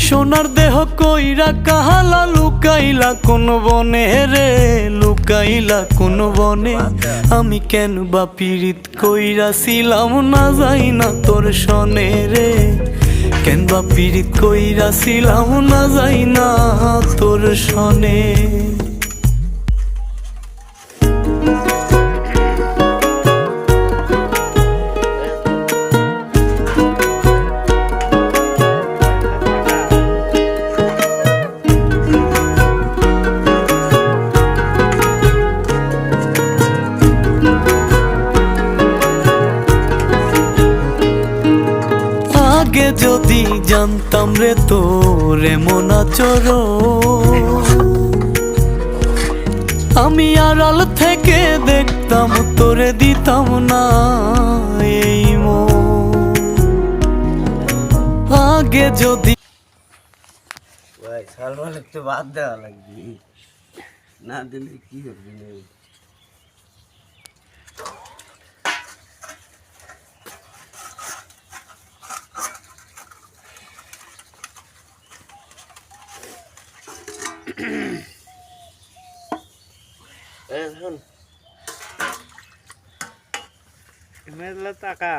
সোনার দেহ কইরা কাহালা লুকাইলা কোন বনে রে, লুকাইলা কোন বনে। আমি কেন বা পীড়িত কইরাছিলাম না যাই না তোর সনে রে, কেন বা পীড়িত কইরাছিলাম না যাই না তোর সনে। আগে যদি জানতাম রে তোর এমন আচরণ, আমি আড়াল থেকে দেখতাম তোরে দিতাম না এই মন। আগে যদি ভাই সালমান একটু বাদ দেওয়া লাগবে, না দিলে কি করবি না। মেলা টাকা